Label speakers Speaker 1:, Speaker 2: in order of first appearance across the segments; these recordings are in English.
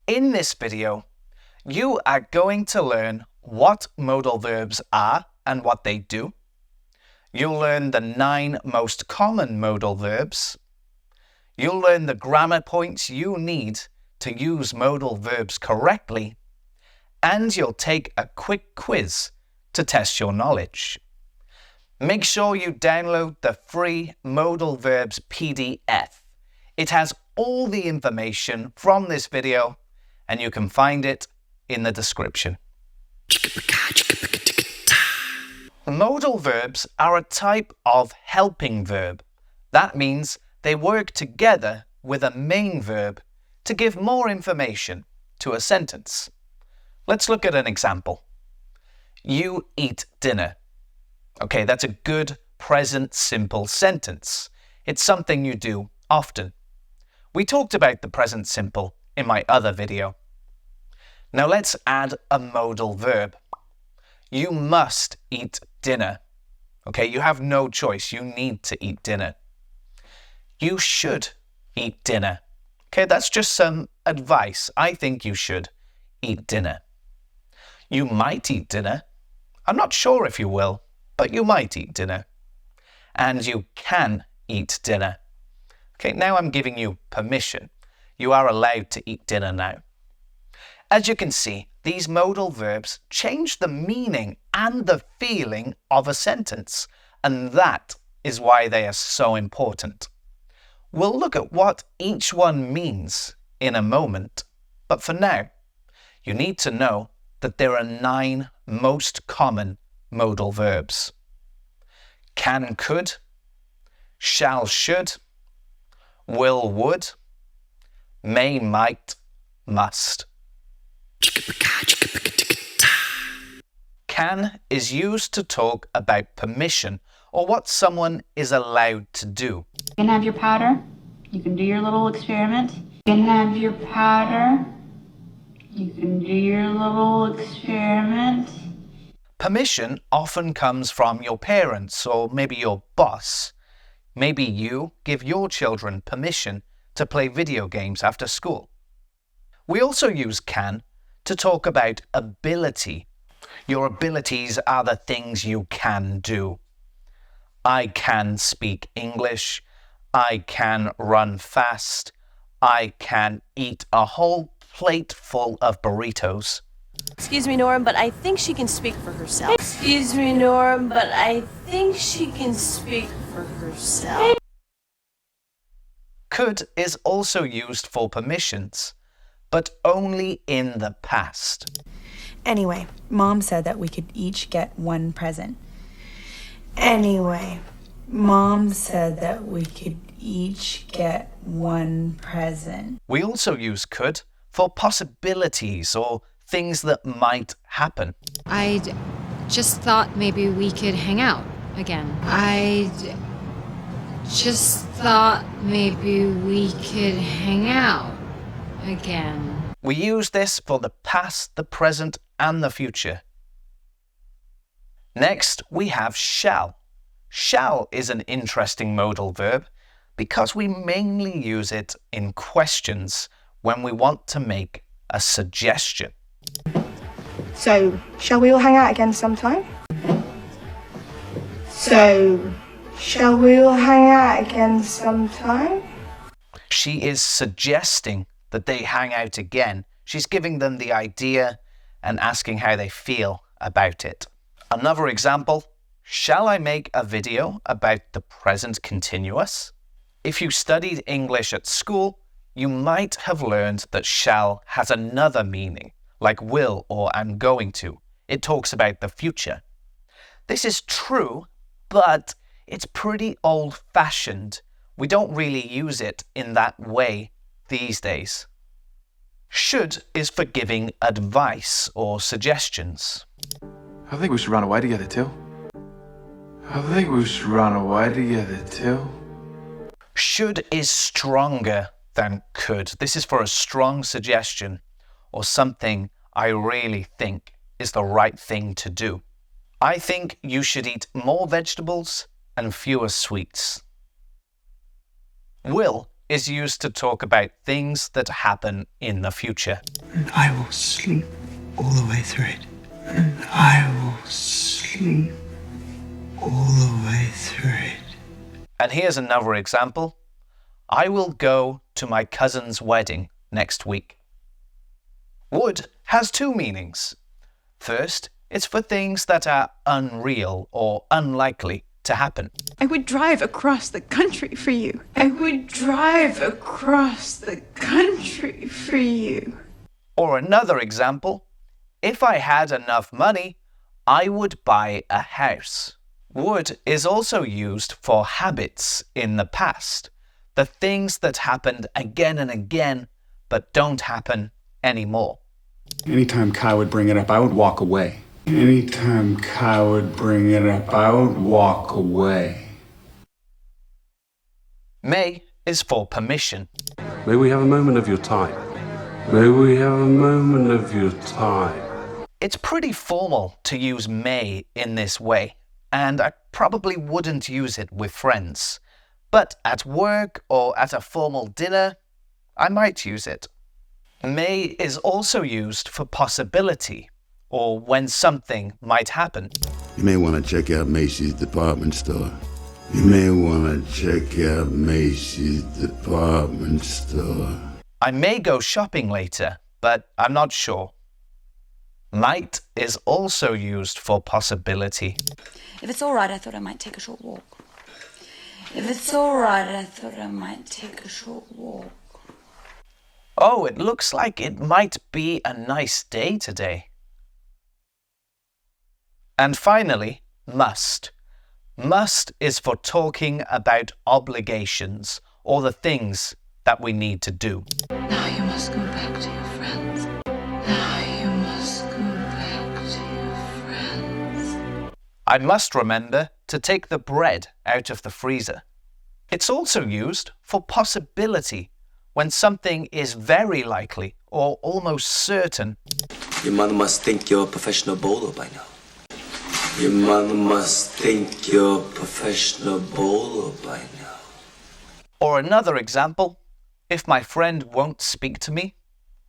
Speaker 1: In this video, you are going to learn what modal verbs are and what they do. You'll learn the 9 most common modal verbs. You'll learn the grammar points you need to use modal verbs correctly. And you'll take a quick quiz to test your knowledge. Make sure you download the free Modal Verbs PDF. It has all the information from this video, and you can find it in the description. Modal verbs are a type of helping verb. That means they work together with a main verb to give more information to a sentence. Let's look at an example. You eat dinner. Okay, that's a good present simple sentence. It's something you do often. We talked about the present simple in my other video. Now let's add a modal verb. You must eat dinner. Okay, you have no choice. You need to eat dinner. You should eat dinner. Okay, that's just some advice. I think you should eat dinner. You might eat dinner. I'm not sure if you will, but you might eat dinner. And you can eat dinner. Okay, now I'm giving you permission. You are allowed to eat dinner now. As you can see, these modal verbs change the meaning and the feeling of a sentence, and that is why they are so important. We'll look at what each one means in a moment, but for now, you need to know that there are 9 most common modal verbs. Can, could, shall, should, will, would, may, might, must. Can is used to talk about permission or what someone is allowed to do.
Speaker 2: You can have your powder. You can do your little experiment. You can have your powder. You can do your little experiment.
Speaker 1: Permission often comes from your parents or maybe your boss. Maybe you give your children permission to play video games after school. We also use can to talk about ability. Your abilities are the things you can do. I can speak English. I can run fast. I can eat a whole plate full of burritos.
Speaker 3: Excuse me, Norm, but I think she can speak for herself. Excuse me, Norm, but I think she can speak for herself.
Speaker 1: Could is also used for permissions, but only in the past.
Speaker 4: Anyway, Mom said that we could each get one present. Anyway, Mom said that we could each get one present.
Speaker 1: We also use could for possibilities or things that might happen.
Speaker 5: I just thought maybe we could hang out again. I just thought maybe we could hang out again.
Speaker 1: We use this for the past, the present, and the future. Next, we have shall. Shall is an interesting modal verb because we mainly use it in questions when we want to make a suggestion.
Speaker 6: So, shall we all hang out again sometime? Shall we all hang out again sometime?
Speaker 1: She is suggesting that they hang out again. She's giving them the idea and asking how they feel about it. Another example, shall I make a video about the present continuous? If you studied English at school, you might have learned that shall has another meaning, like will or I'm going to. It talks about the future. This is true, but it's pretty old-fashioned. We don't really use it in that way these days. Should is for giving advice or suggestions.
Speaker 7: I think we should run away together too. I think we should run away together too.
Speaker 1: Should is stronger than could. This is for a strong suggestion or something I really think is the right thing to do. I think you should eat more vegetables and fewer sweets. Will is used to talk about things that happen in the future.
Speaker 8: and I will sleep all the way through it. And I will sleep all the way through it.
Speaker 1: And here's another example. I will go to my cousin's wedding next week. Would has two meanings. First, it's for things that are unreal or unlikely to happen.
Speaker 9: I would drive across the country for you. I would drive across the country for you.
Speaker 1: Or another example, if I had enough money, I would buy a house. Would is also used for habits in the past, the things that happened again and again but don't happen anymore.
Speaker 10: Anytime Kai would bring it up, I would walk away. Anytime Kai would bring it up, I would walk away.
Speaker 1: May is for permission.
Speaker 11: May we have a moment of your time? May we have a moment of your time?
Speaker 1: It's pretty formal to use may in this way, and I probably wouldn't use it with friends. But at work or at a formal dinner, I might use it. May is also used for possibility, or when something might happen.
Speaker 12: You may want to check out Macy's department store. You may want to check out Macy's department store.
Speaker 1: I may go shopping later, but I'm not sure. Might is also used for possibility.
Speaker 13: If it's all right, I thought I might take a short walk. If it's all right, I thought I might take a short walk.
Speaker 1: Oh, it looks like it might be a nice day today. And finally, must. Must is for talking about obligations or the things that we need to do.
Speaker 9: Now you must go back to your friends. Now you must go back to your friends.
Speaker 1: I must remember to take the bread out of the freezer. It's also used for possibility, when something is very likely or almost certain.
Speaker 14: Your mother must think you're a professional bowler by now. Your mother must think you're a professional bowler by now.
Speaker 1: Or another example, if my friend won't speak to me,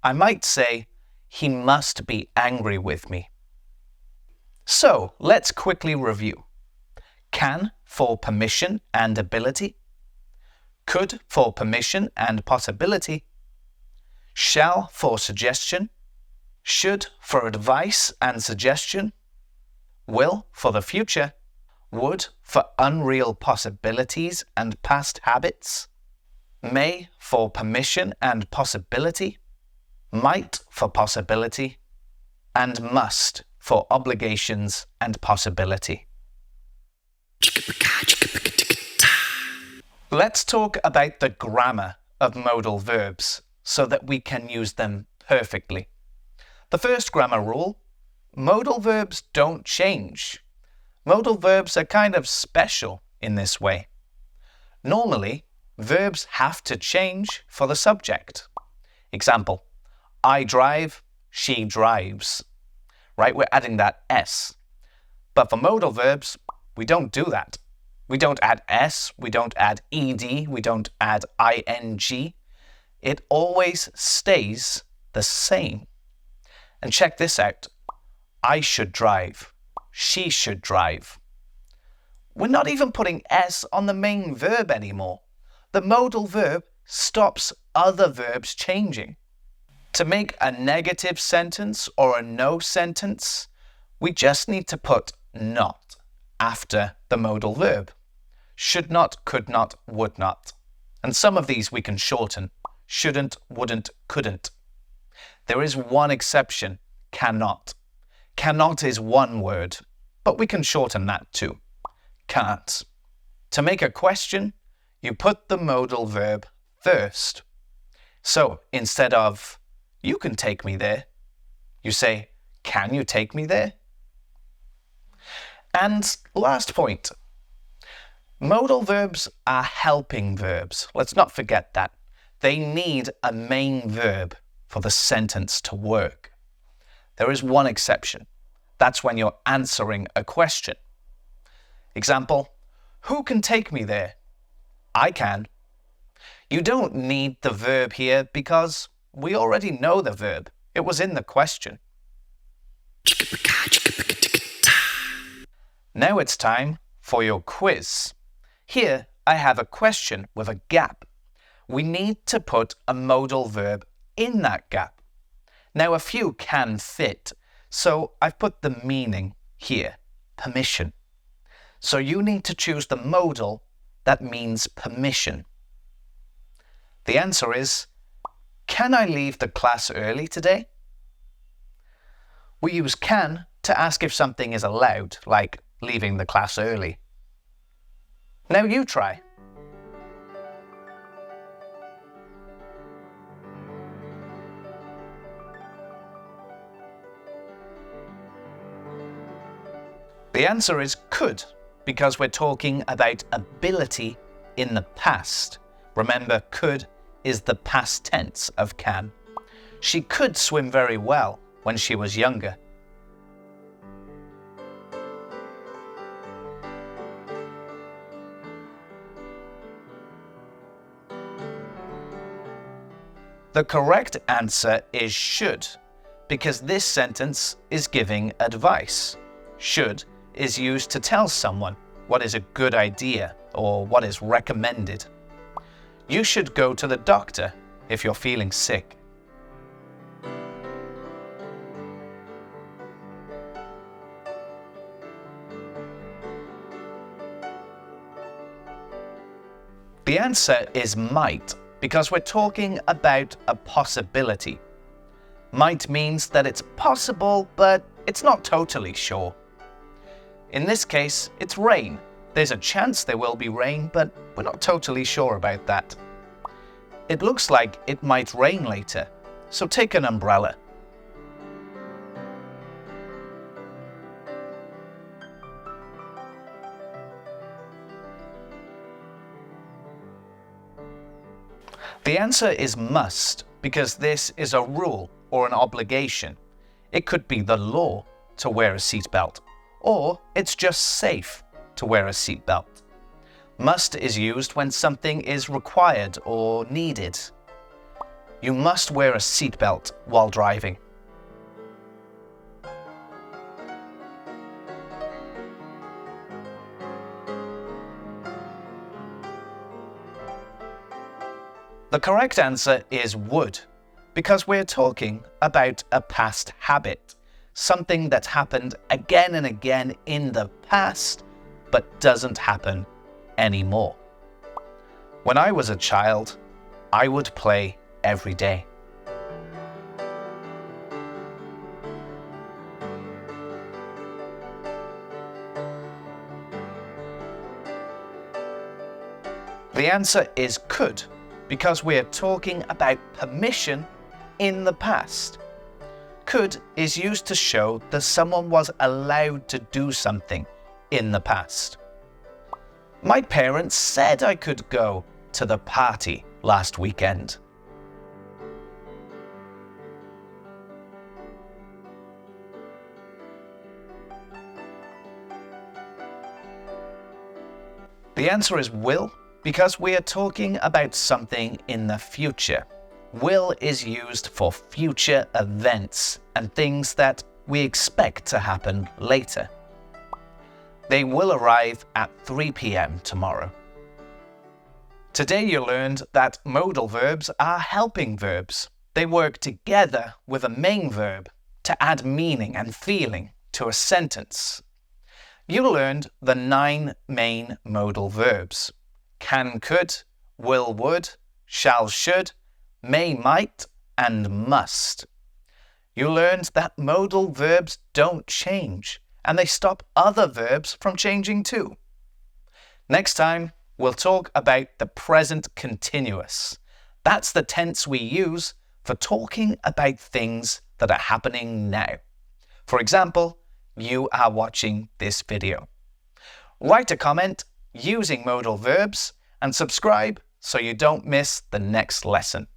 Speaker 1: I might say, he must be angry with me. So let's quickly review. Can for permission and ability. Could for permission and possibility. Shall for suggestion. Should for advice and suggestion. Will for the future. Would for unreal possibilities and past habits. May for permission and possibility. Might for possibility. And must for obligations and possibility. Let's talk about the grammar of modal verbs so that we can use them perfectly. The first grammar rule, modal verbs don't change. Modal verbs are kind of special in this way. Normally, verbs have to change for the subject. Example, I drive, she drives. Right, we're adding that S. But for modal verbs, we don't do that. We don't add S, we don't add ED, we don't add ING. It always stays the same. And check this out. I should drive. She should drive. We're not even putting S on the main verb anymore. The modal verb stops other verbs changing. To make a negative sentence or a no sentence, we just need to put not after the modal verb. Should not, could not, would not. And some of these we can shorten. Shouldn't, wouldn't, couldn't. There is one exception, cannot. Cannot is one word, but we can shorten that too. Can't. To make a question, you put the modal verb first. So instead of, you can take me there, you say, can you take me there? And last point. Modal verbs are helping verbs. Let's not forget that. They need a main verb for the sentence to work. There is one exception. That's when you're answering a question. Example, who can take me there? I can. You don't need the verb here because we already know the verb. It was in the question. Now it's time for your quiz. Here I have a question with a gap. We need to put a modal verb in that gap. Now a few can fit, so I've put the meaning here, permission. So you need to choose the modal that means permission. The answer is, can I leave the class early today? We use can to ask if something is allowed, like leaving the class early. Now you try. The answer is could, because we're talking about ability in the past. Remember, could is the past tense of can. She could swim very well when she was younger. The correct answer is should, because this sentence is giving advice. Should is used to tell someone what is a good idea or what is recommended. You should go to the doctor if you're feeling sick. The answer is might, because we're talking about a possibility. Might means that it's possible, but it's not totally sure. In this case, it's rain. There's a chance there will be rain, but we're not totally sure about that. It looks like it might rain later, so take an umbrella. The answer is must, because this is a rule or an obligation. It could be the law to wear a seatbelt, or it's just safe to wear a seatbelt. Must is used when something is required or needed. You must wear a seatbelt while driving. The correct answer is would, because we're talking about a past habit, something that's happened again and again in the past, but doesn't happen anymore. When I was a child, I would play every day. The answer is could, because we're talking about permission in the past. Could is used to show that someone was allowed to do something in the past. My parents said I could go to the party last weekend. The answer is will, because we are talking about something in the future. Will is used for future events and things that we expect to happen later. They will arrive at 3 p.m. tomorrow. Today you learned that modal verbs are helping verbs. They work together with a main verb to add meaning and feeling to a sentence. You learned the 9 main modal verbs: can, could, will, would, shall, should, may, might, and must. You learned that modal verbs don't change, and they stop other verbs from changing too. Next time, we'll talk about the present continuous. That's the tense we use for talking about things that are happening now. For example, you are watching this video. Write a comment using modal verbs and subscribe so you don't miss the next lesson.